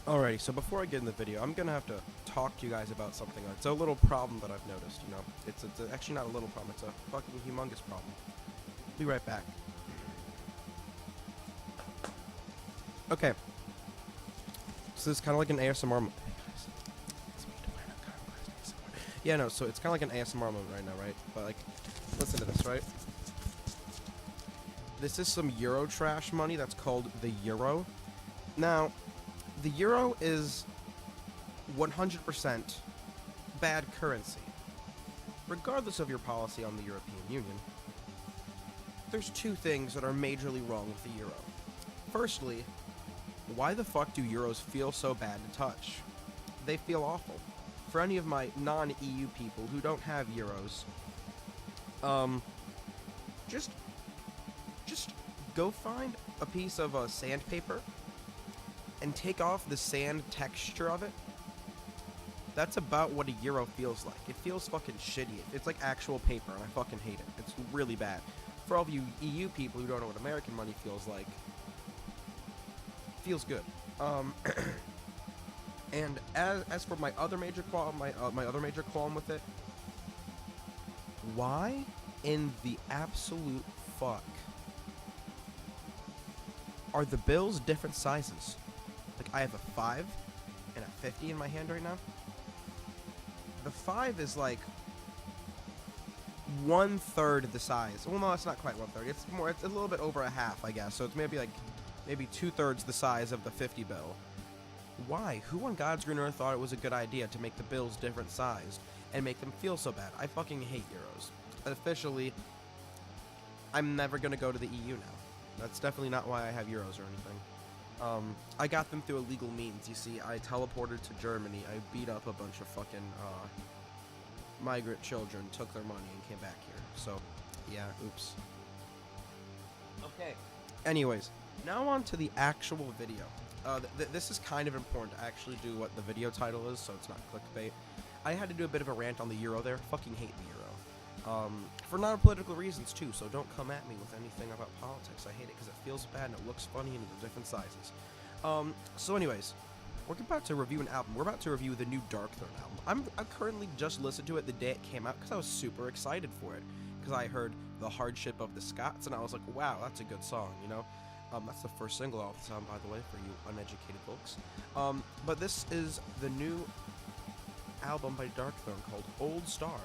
Alrighty, so before I get in the video, I'm gonna have to talk to you guys about something. It's a little problem that I've noticed, you know. It's actually not a little problem, it's a fucking humongous problem. Be right back. Okay. So this is kind of like an ASMR. Yeah, no, so it's kind of like an ASMR moment right now, right? But, like, listen to this, right? This is some Euro trash money that's called the Euro. Now, the Euro is 100% bad currency. Regardless of your policy on the European Union, there's two things that are majorly wrong with the Euro. Firstly, why the fuck do Euros feel so bad to touch? They feel awful. For any of my non-EU people who don't have Euros, just go find a piece of sandpaper and take off the sand texture of it. That's about what a Euro feels like. It feels fucking shitty. It's like actual paper, and I fucking hate it. It's really bad. For all of you EU people who don't know what American money feels like, feels good. And as for my other major qualm, my other major qualm with it, why in the absolute fuck are the bills different sizes? Like, I have a 5 and a 50 in my hand right now. The 5 is like 1/3 the size. Well, no, it's not quite 1/3. It's a little bit over a half, I guess. So it's maybe 2/3 the size of the 50 bill. Why? Who on God's green earth thought it was a good idea to make the bills different sized and make them feel so bad? I fucking hate Euros. Officially, I'm never gonna go to the EU now. That's definitely not why I have Euros or anything. I got them through illegal means. You see, I teleported to Germany. I beat up a bunch of fucking migrant children, took their money, and came back here. So, yeah, oops. Okay. Anyways, now on to the actual video. This is kind of important to actually do what the video title is, so it's not clickbait. I had to do a bit of a rant on the Euro there. Fucking hate the Euro. For non-political reasons too, so don't come at me with anything about politics. I hate it because it feels bad and it looks funny and it's different sizes. So anyways, we're about to review an album. We're about to review the new Darkthrone album. I currently just listened to it the day it came out because I was super excited for it. Because I heard The Hardship of the Scots and I was like, wow, that's a good song, you know? That's the first single off the album, by the way, for you uneducated folks. But this is the new album by Darkthrone called Old Star.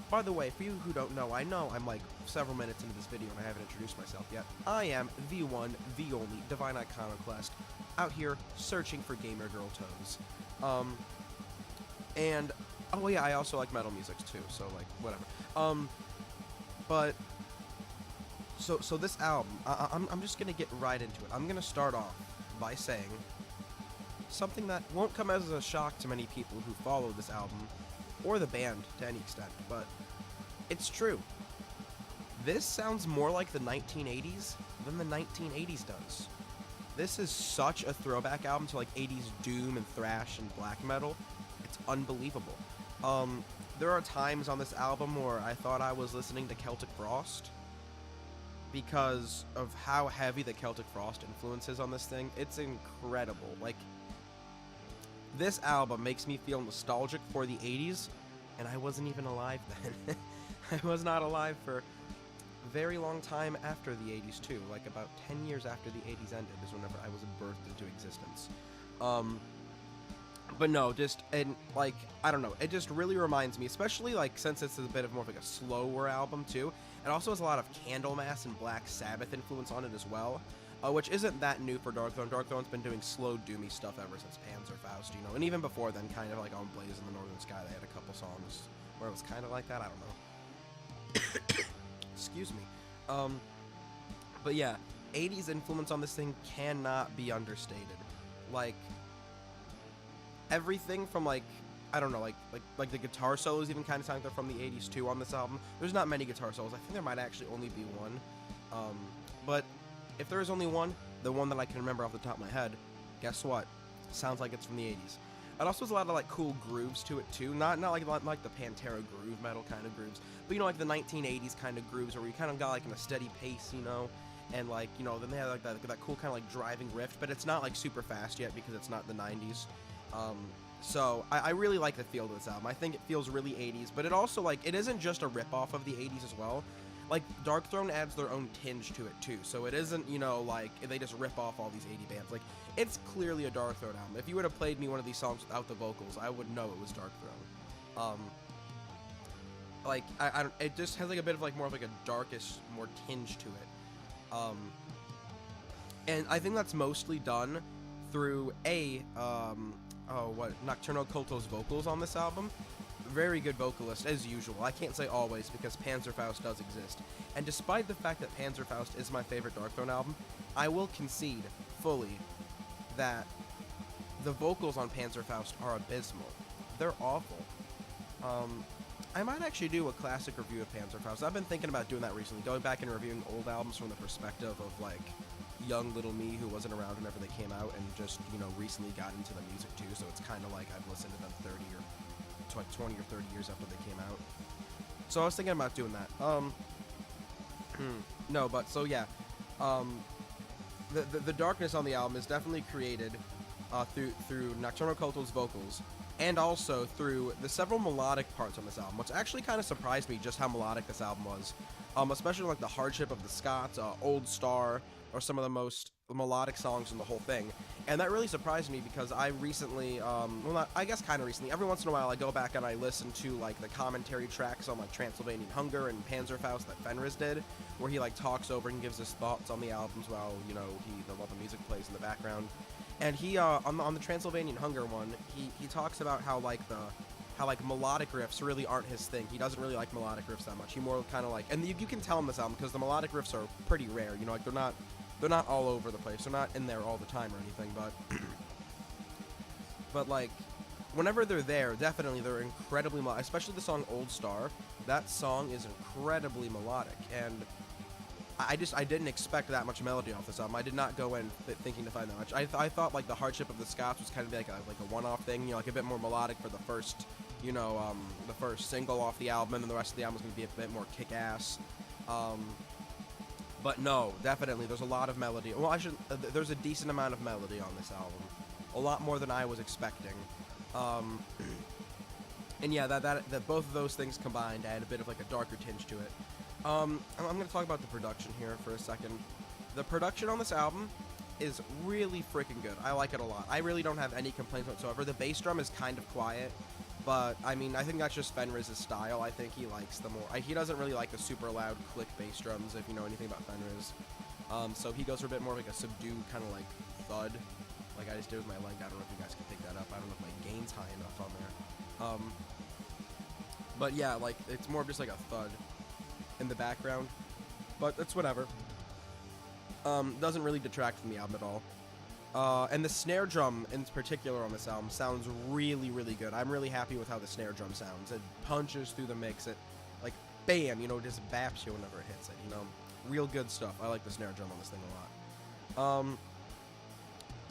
By the way, for you who don't know I'm like several minutes into this video and I haven't introduced myself yet. I am the one, the only, Divine Iconoclast, out here searching for gamer girl toes. And, oh yeah, I also like metal music too, so like, whatever. But, so this album, I'm just gonna get right into it. I'm gonna start off by saying something that won't come as a shock to many people who follow this album, or the band to any extent, but it's true. This sounds more like the 1980s than the 1980s does. This is such a throwback album to like 80s doom and thrash and black metal. It's unbelievable. There are times on this album where I thought I was listening to Celtic Frost because of how heavy the Celtic Frost influence is on this thing. It's incredible. Like, this album makes me feel nostalgic for the 80s, and I wasn't even alive then. I was not alive for a very long time after the 80s too, like about 10 years after the 80s ended is whenever I was birthed into existence. But no, like, I don't know, it just really reminds me, especially like since it's a bit of more of like a slower album too. It also has a lot of Candlemass and Black Sabbath influence on it as well. Which isn't that new for Darkthrone. Darkthrone's been doing slow, doomy stuff ever since Panzerfaust, you know. And even before then, kind of like on Blaze in the Northern Sky, they had a couple songs where it was kind of like that. I don't know. Excuse me. But yeah, 80s influence on this thing cannot be understated. Like, everything from like, I don't know, like the guitar solos even kind of sound like they're from the 80s too on this album. There's not many guitar solos. I think there might actually only be one. But if there is only one, the one that I can remember off the top of my head, guess what? Sounds like it's from the 80s. It also has a lot of like cool grooves to it too. Not like the Pantera groove metal kind of grooves, but you know, like the 1980s kind of grooves where you kind of got like in a steady pace, you know. and like, you know, then they have like that cool kind of like driving riff, but it's not like super fast yet because it's not the 90s. So I really like the feel of this album. I think it feels really 80s, but it also, like, it isn't just a rip-off of the 80s as well. Like, Darkthrone adds their own tinge to it, too. So it isn't, you know, like, they just rip off all these 80 bands. Like, it's clearly a Darkthrone album. If you would have played me one of these songs without the vocals, I would know it was Darkthrone. Like, I don't, it just has, like, a bit of, like, more of, like, a darkish, more tinge to it. And I think that's mostly done through, Nocturno Culto's vocals on this album. Very good vocalist, as usual. I can't say always, because Panzerfaust does exist. And despite the fact that Panzerfaust is my favorite Darkthrone album, I will concede fully that the vocals on Panzerfaust are abysmal. They're awful. I might actually do a classic review of Panzerfaust. I've been thinking about doing that recently, going back and reviewing old albums from the perspective of, like, young little me who wasn't around whenever they came out and just, you know, recently got into the music too, so it's kind of like I've listened to them 20 or 30 years after they came out. So I was thinking about doing that. No, but so yeah, the darkness on the album is definitely created through Nocturno Culto's vocals, and also through the several melodic parts on this album, which actually kind of surprised me just how melodic this album was. Especially like the Hardship of the Scots, Old Star, or some of the most melodic songs in the whole thing. And that really surprised me because I recently, I guess kind of recently, every once in a while I go back and I listen to like the commentary tracks on like Transylvanian Hunger and Panzerfaust that Fenriz did, where he like talks over and gives his thoughts on the albums while, you know, while the music plays in the background. And he, on the Transylvanian Hunger one, he talks about how melodic riffs really aren't his thing. He doesn't really like melodic riffs that much. He more kind of like, and you can tell in this album because the melodic riffs are pretty rare. You know, like they're not all over the place. They're not in there all the time or anything. But like, whenever they're there, definitely they're incredibly melodic. Especially the song Old Star. That song is incredibly melodic, and I didn't expect that much melody off this album. I did not go in thinking to find that much. I thought like the Hardship of the Scots was kind of like a one-off thing, you know, like a bit more melodic for the first, you know, the first single off the album, and then the rest of the album is going to be a bit more kick-ass. But no, definitely there's a lot of melody. Well, there's a decent amount of melody on this album, a lot more than I was expecting. And yeah, that both of those things combined add a bit of like a darker tinge to it. I'm going to talk about the production here for a second. The production on this album is really freaking good. I like it a lot. I really don't have any complaints whatsoever. The bass drum is kind of quiet, but I mean, I think that's just Fenriz's style. I think he likes the more... he doesn't really like the super loud click bass drums, if you know anything about Fenriz. So he goes for a bit more like a subdued kind of like thud, like I just did with my leg. I don't know if you guys can pick that up. I don't know if my gain's high enough on there. But yeah, like, it's more just like a thud in the background, but it's whatever. Doesn't really detract from the album at all. And the snare drum in particular on this album sounds really, really good. I'm really happy with how the snare drum sounds. It punches through the mix. It, like, bam, you know, just baps you whenever it hits it, you know. Real good stuff. I like the snare drum on this thing a lot.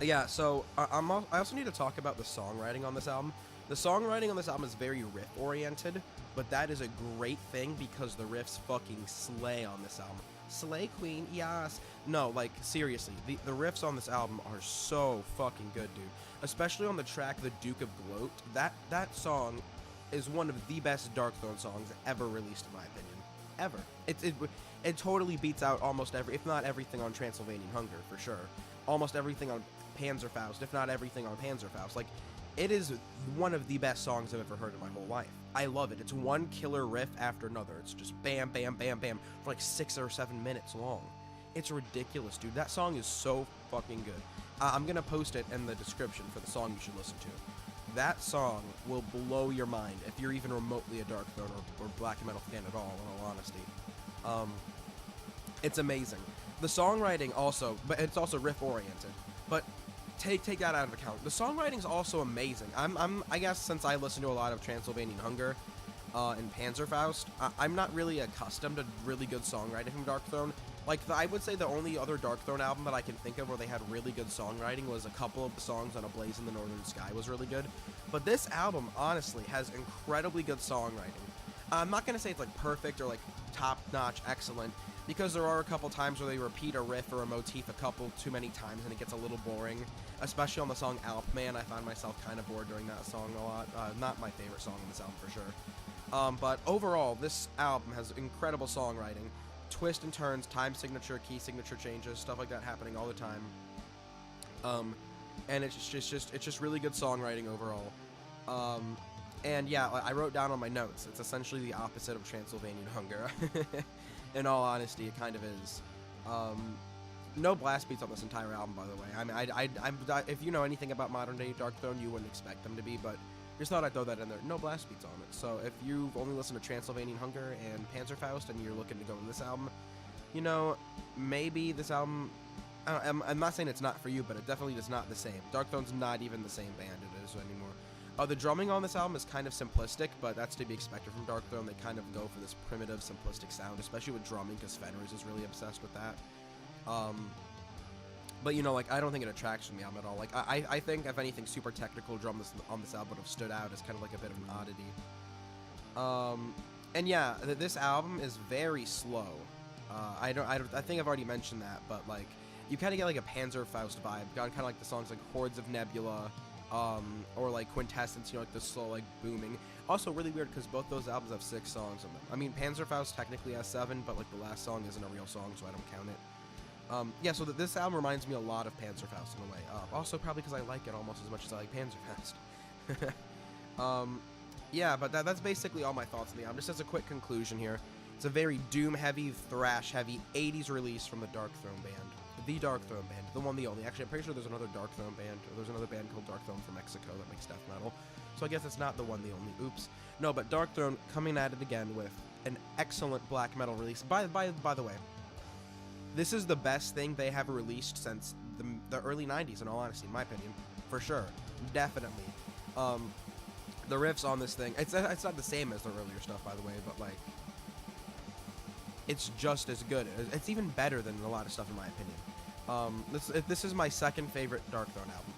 Yeah, so I also need to talk about the songwriting on this album. The songwriting on this album is very riff-oriented, but that is a great thing because the riffs fucking slay on this album. Slay Queen, yes. No, like, seriously, the riffs on this album are so fucking good, dude. Especially on the track The Duke of Gloat. That song is one of the best Darkthrone songs ever released, in my opinion. Ever. It totally beats out almost if not everything on Transylvanian Hunger, for sure. Almost everything on Panzerfaust, if not everything on Panzerfaust. Like, it is one of the best songs I've ever heard in my whole life. I love it. It's one killer riff after another. It's just bam, bam, bam, bam, for like 6 or 7 minutes long. It's ridiculous, dude. That song is so fucking good. I'm gonna post it in the description for the song you should listen to. That song will blow your mind if you're even remotely a Darkthrone or black metal fan at all, in all honesty. It's amazing. The songwriting also, but it's also riff-oriented. But take that out of account. The songwriting's also amazing. I guess since I listen to a lot of Transylvanian Hunger and Panzerfaust, I'm not really accustomed to really good songwriting from Darkthrone. Like, I would say the only other Darkthrone album that I can think of where they had really good songwriting was a couple of the songs on A Blaze in the Northern Sky was really good. But this album, honestly, has incredibly good songwriting. I'm not going to say it's, like, perfect or, like, top-notch excellent. because there are a couple times where they repeat a riff or a motif a couple too many times and it gets a little boring, especially on the song Alpman. I found myself kind of bored during that song a lot. Not my favorite song on this album for sure. But overall, this album has incredible songwriting, twists and turns, time signature, key signature changes, stuff like that happening all the time. And it's just really good songwriting overall. And yeah, I wrote down on my notes, it's essentially the opposite of Transylvanian Hunger. In all honesty, it kind of is. No blast beats on this entire album, by the way. I mean, if you know anything about modern day Darkthrone, you wouldn't expect them to be, but just thought I'd throw that in there. No blast beats on it. So if you've only listened to Transylvanian Hunger and Panzerfaust and you're looking to go to this album, you know, maybe this album, I'm not saying it's not for you, but it definitely is not the same. Darkthrone's not even the same band it is anymore. The drumming on this album is kind of simplistic, but that's to be expected from Darkthrone. They kind of go for this primitive, simplistic sound, especially with drumming, because Fenriz is really obsessed with that. But, you know, like, I don't think it attracts from the album at all. Like, I think, if anything, super technical drums on this album would have stood out as kind of like a bit of an oddity. And yeah, this album is very slow. I think I've already mentioned that, but, like, you kind of get, like, a Panzerfaust vibe. Kind of like the songs like Hordes of Nebula, or like Quintessence, you know, like the slow, like, booming. Also really weird because both those albums have 6 songs on them. I mean, Panzerfaust technically has 7, but like the last song isn't a real song, so I don't count it. Yeah, so this album reminds me a lot of Panzerfaust in a way. Also probably because I like it almost as much as I like Panzerfaust. Yeah, but that's basically all my thoughts on the album. Just as a quick conclusion here, it's a very doom-heavy, thrash-heavy 80s release from the Darkthrone band. The Darkthrone band, the one, the only. Actually, I'm pretty sure there's another Darkthrone band, or there's another band called Darkthrone from Mexico that makes death metal. So I guess it's not the one, the only. Oops. No, but Darkthrone coming at it again with an excellent black metal release. By the way, this is the best thing they have released since the early 90s, in all honesty, in my opinion. For sure. Definitely. The riffs on this thing, it's not the same as the earlier stuff, by the way, but, like, it's just as good. It's even better than a lot of stuff, in my opinion. This is my second favorite Darkthrone album.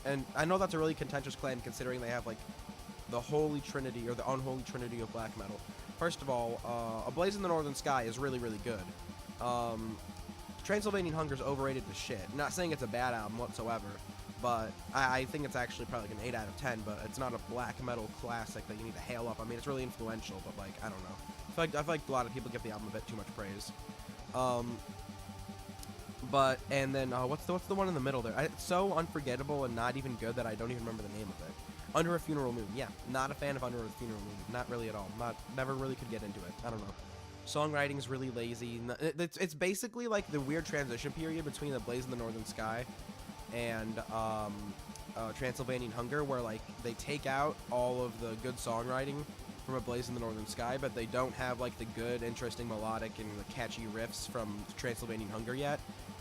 And I know that's a really contentious claim, considering they have, like, the holy trinity, or the unholy trinity of black metal. First of all, A Blaze in the Northern Sky is really, really good. Transylvanian Hunger's overrated to shit. I'm not saying it's a bad album whatsoever, but I think it's actually probably like an 8 out of 10, but it's not a black metal classic that you need to hail up. I mean, it's really influential, but, like, I don't know. I feel like a lot of people give the album a bit too much praise. And then, what's the one in the middle there? It's so unforgettable and not even good that I don't even remember the name of it. Under a Funeral Moon. Yeah, not a fan of Under a Funeral Moon. Not really at all. Never really could get into it. I don't know. Songwriting's really lazy. It's basically like the weird transition period between The Blaze in the Northern Sky and Transylvanian Hunger, where, like, they take out all of the good songwriting from A Blaze in the Northern Sky, but they don't have, like, the good, interesting, melodic, and the catchy riffs from Transylvanian Hunger yet.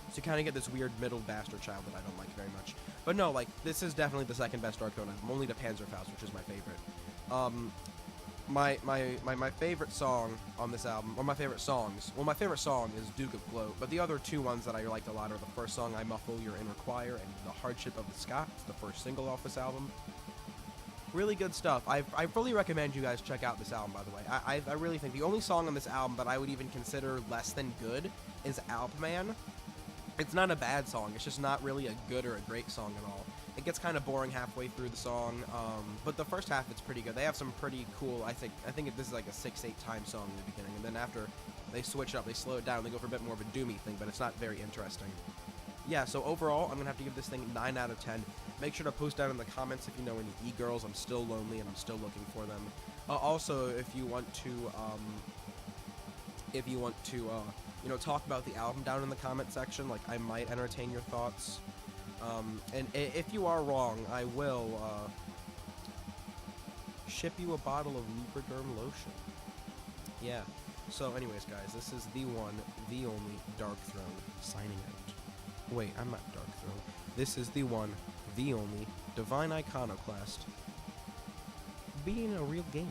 So you kind of get this weird middle bastard child that I don't like very much. But no, like, this is definitely the second best Darkthrone album, only to Panzerfaust, which is my favorite. My favorite song on this album, or my favorite songs, well, my favorite song is Duke of Gloat, but the other two ones that I liked a lot are the first song, I Muffle Your Inner Choir, and The Hardship of the Scots, the first single off this album. Really good stuff. I fully recommend you guys check out this album, by the way. I really think the only song on this album that I would even consider less than good is Alpman. It's not a bad song, it's just not really a good or a great song at all. It gets kind of boring halfway through the song, but the first half it's pretty good. They have some pretty cool, I think this is like a 6-8 time song in the beginning, and then after they switch it up, they slow it down, they go for a bit more of a doomy thing, but it's not very interesting. Yeah, so overall, I'm going to have to give this thing 9 out of 10. Make sure to post down in the comments if you know any e-girls. I'm still lonely and I'm still looking for them. Also, if you want to, you know, talk about the album down in the comment section, like, I might entertain your thoughts. And if you are wrong, I will, ship you a bottle of Lubriderm lotion. Yeah. So anyways, guys, this is the one, the only Darkthrone signing out. Wait, I'm not Darkthrone. This is the one, the only Divine Iconoclast being a real gamer.